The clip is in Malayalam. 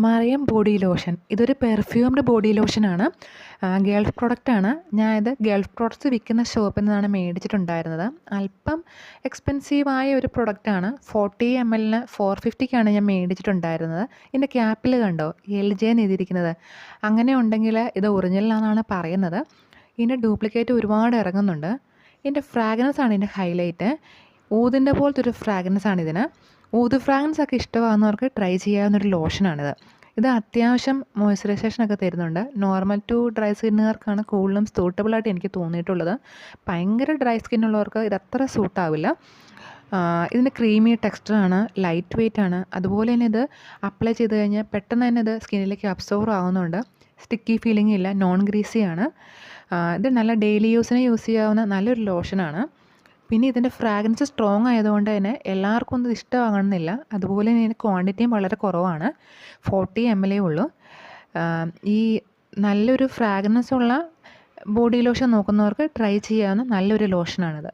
Mariyam body lotion. ഇതൊരു പെർഫ്യൂംഡ് ബോഡി ലോഷനാണ്. ഗൾഫ് പ്രൊഡക്റ്റാണ്. ഞാൻ ഇത് ഗൾഫ് പ്രൊഡക്ട്സ് വിൽക്കുന്ന ഷോപ്പിൽ നിന്നാണ് മേടിച്ചിട്ടുണ്ടായിരുന്നത്. അല്പം എക്സ്പെൻസീവായ ഒരു പ്രൊഡക്റ്റാണ്. 40 ml 450ക്കാണ് ഞാൻ മേടിച്ചിട്ടുണ്ടായിരുന്നത്. ഇതിൻ്റെ ക്യാപ്പിൽ കണ്ടോ LJ എന്ന് എഴുതിയിരിക്കുന്നത്. അങ്ങനെ ഉണ്ടെങ്കിൽ ഇത് ഒറിജിനലാണെന്നാണ് പറയുന്നത്. ഇതിൻ്റെ ഡ്യൂപ്ലിക്കേറ്റ് ഒരുപാട് ഇറങ്ങുന്നുണ്ട്. ഇതിൻ്റെ ഫ്രാഗ്രൻസ് ആണ് ഇതിൻ്റെ ഹൈലൈറ്റ്. ഊതിൻ്റെ പോലത്തെ ഒരു ഫ്രാഗ്രൻസ് ആണ് ഇതിന്. ഊത് ഫ്രാഗ്രൻസ് ഒക്കെ ഇഷ്ടമാകുന്നവർക്ക് ട്രൈ ചെയ്യാവുന്നൊരു ലോഷനാണിത്. ഇത് അത്യാവശ്യം മോയ്സ്ചറൈസേഷനൊക്കെ തരുന്നുണ്ട്. നോർമൽ ടു ഡ്രൈ സ്കിന്നുകാർക്കാണ് കൂടുതലും സൂട്ടബിളായിട്ട് എനിക്ക് തോന്നിയിട്ടുള്ളത്. ഭയങ്കര ഡ്രൈ സ്കിന്നുള്ളവർക്ക് ഇത് അത്ര സൂട്ടാവില്ല. ഇതിന് ക്രീമി ടെക്സ്ചറാണ്, ലൈറ്റ് വെയ്റ്റ് ആണ്. അതുപോലെ തന്നെ ഇത് അപ്ലൈ ചെയ്ത് കഴിഞ്ഞാൽ പെട്ടെന്ന് തന്നെ ഇത് സ്കിന്നിലേക്ക് അബ്സോർവ് ആവുന്നുണ്ട്. സ്റ്റിക്കി ഫീലിംഗ് ഇല്ല, നോൺ ഗ്രീസിയാണ്. ഇത് നല്ല ഡെയിലി യൂസിന് യൂസ് ചെയ്യാവുന്ന നല്ലൊരു ലോഷനാണ്. പിന്നെ ഇതിൻ്റെ ഫ്രാഗ്രൻസ് സ്ട്രോങ് ആയതുകൊണ്ട് തന്നെ എല്ലാവർക്കും ഒന്നും ഇഷ്ടമാകണമെന്നില്ല. അതുപോലെ തന്നെ ഇതിൻ്റെ ക്വാണ്ടിറ്റിയും വളരെ കുറവാണ്. 40 ml ഉള്ളൂ. ഈ നല്ലൊരു ഫ്രാഗ്രൻസ് ഉള്ള ബോഡി ലോഷൻ നോക്കുന്നവർക്ക് ട്രൈ ചെയ്യാവുന്ന നല്ലൊരു ലോഷനാണിത്.